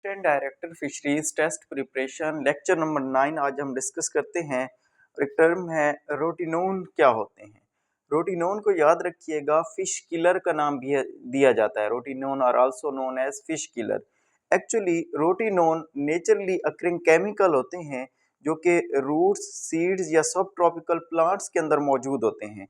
Assistant director fisheries test preparation lecture number 9 आज हम discuss करते हैं। एक टर्म है रोटिनोन। क्या होते हैं रोटिनोन को याद रखिएगा, फिश किलर का नाम भी दिया जाता है। Rotenone are also known as fish killer. Actually rotenone naturally occurring chemical होते हैं जो कि रूट्स, सीड्स या सब ट्रॉपिकल प्लांट्स के अंदर मौजूद होते हैं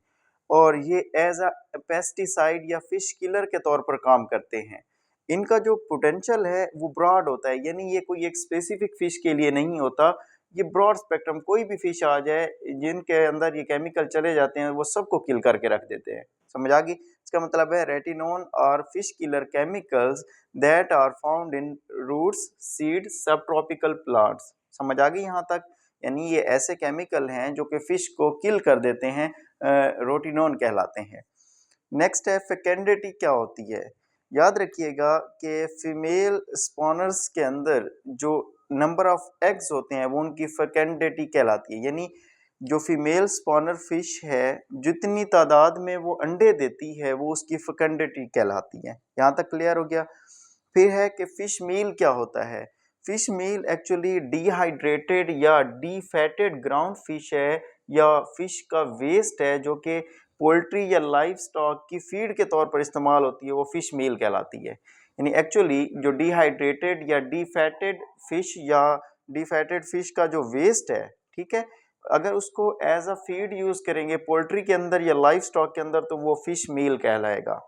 और ये एज अ पेस्टिसाइड या फिश किलर के तौर पर काम करते हैं। इनका जो पोटेंशियल है वो ब्रॉड होता है, यानी ये कोई एक स्पेसिफिक फिश के लिए नहीं होता। ये ब्रॉड स्पेक्ट्रम, कोई भी फिश आ जाए जिनके अंदर ये केमिकल चले जाते हैं वो सबको किल करके रख देते हैं। समझ आ गई? इसका मतलब है रेटिनोन और fish killer chemicals that are found in roots, seeds, subtropical plants. समझ आ गई यहाँ तक? यानी ये ऐसे केमिकल हैं जो कि फिश को किल कर देते हैं, रोटिनोन कहलाते हैं। नेक्स्ट है फेकेंडिटी। क्या होती है? याद रखिएगा कि फीमेल स्पॉनर्स के अंदर जो नंबर ऑफ एग्स होते हैं वो उनकी फेकेंडिटी कहलाती है। यानी जो फीमेल स्पॉनर फिश है जितनी तादाद में वो अंडे देती है वो उसकी फेकेंडिटी कहलाती है। यहाँ तक क्लियर हो गया? फिर है कि फिश मील क्या होता है? फिश मील एक्चुअली डिहाइड्रेटेड या डीफैटेड ग्राउंड फिश है या फिश का वेस्ट है जो कि पोल्ट्री या लाइव स्टॉक की फीड के तौर पर इस्तेमाल होती है, वो फिश मील कहलाती है। यानी एक्चुअली जो डिहाइड्रेटेड या डीफैटेड फिश या डीफैटेड फिश का जो वेस्ट है, ठीक है, अगर उसको एज अ फीड यूज करेंगे पोल्ट्री के अंदर या लाइव स्टॉक के अंदर तो वो फिश मील कहलाएगा।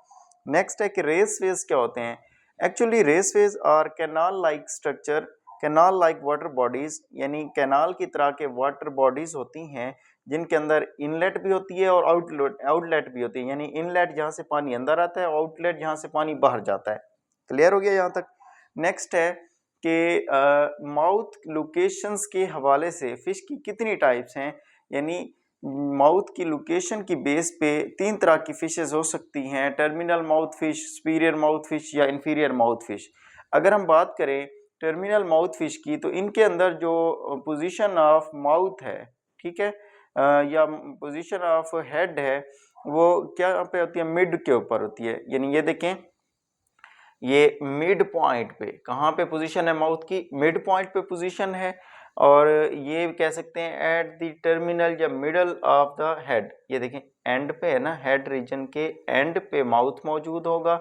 नेक्स्ट है कि रेसवेज क्या होते हैं? Actually raceways are canal like structure, canal like water bodies, यानी कैनाल की तरह के वाटर बॉडीज होती हैं जिनके अंदर इनलेट भी होती है और आउटलेट भी होती है। यानी इनलेट जहाँ से पानी अंदर आता है, आउटलेट जहाँ से पानी बाहर जाता है। क्लियर हो गया यहाँ तक? नेक्स्ट है कि माउथ लोकेशंस के हवाले से फिश की कितनी टाइप्स हैं। यानी माउथ की लोकेशन की बेस पे 3 तरह की फिशेस हो सकती हैं: terminal mouth fish, superior mouth fish या इंफीरियर माउथ फिश। अगर हम बात करें टर्मिनल माउथ फिश की तो इनके अंदर जो पोजीशन ऑफ माउथ है, ठीक है, या पोजीशन ऑफ हेड है, वो क्या पे होती है? मिड के ऊपर होती है। यानी ये देखें, ये मिड पॉइंट पे, कहाँ पे पोजीशन है माउथ की? मिड पॉइंट पे पोजीशन है। और ये कह सकते हैं एट द टर्मिनल या मिडल ऑफ द हेड। ये देखें एंड पे है ना, हेड रीजन के एंड पे माउथ मौजूद होगा।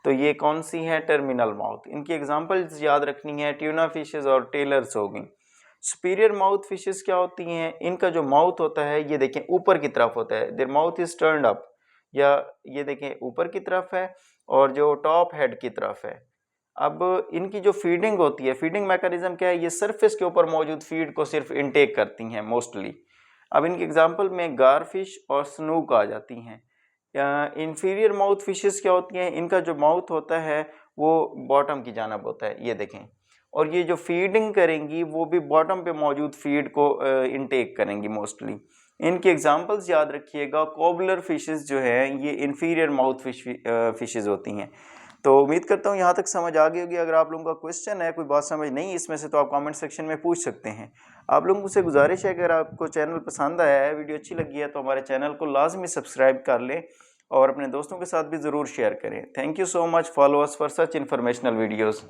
तो ये कौन सी है? Terminal mouth. इनकी एग्जांपल्स याद रखनी है, ट्यूना फिशेस और टेलर्स होगी। सुपीरियर माउथ फिशेस क्या होती हैं? इनका जो माउथ होता है ये देखें ऊपर की तरफ होता है, their mouth is turned up, या ये देखें ऊपर की तरफ है और जो टॉप हेड की तरफ है। अब इनकी जो फीडिंग होती है, फीडिंग मैकेनिज्म क्या है? ये सरफेस के ऊपर मौजूद फीड को सिर्फ इनटेक करती हैं मोस्टली। अब इनके एग्जांपल में गारफिश और स्नूक आ जाती हैं। इंफीरियर माउथ फिशेस क्या होती हैं? इनका जो माउथ होता है वो बॉटम की जानिब होता है, ये देखें, और ये जो फीडिंग करेंगी वो भी बॉटम पे मौजूद फीड को इनटेक करेंगी मोस्टली। इनके एग्जांपल्स याद रखिएगा। कोबलर फिशेस जो हैं ये इंफीरियर माउथ फिशेस होती हैं। तो उम्मीद करता हूँ यहाँ तक समझ आ गई होगी। अगर आप लोगों का क्वेश्चन है, कोई बात समझ नहीं इसमें से, तो आप कमेंट सेक्शन में पूछ सकते हैं। आप लोगों से गुजारिश है, अगर आपको चैनल पसंद आया है, वीडियो अच्छी लगी है, तो हमारे चैनल को लाजमी सब्सक्राइब कर लें और अपने दोस्तों के साथ भी ज़रूर शेयर करें। Thank you so much. Follow us for such informational videos.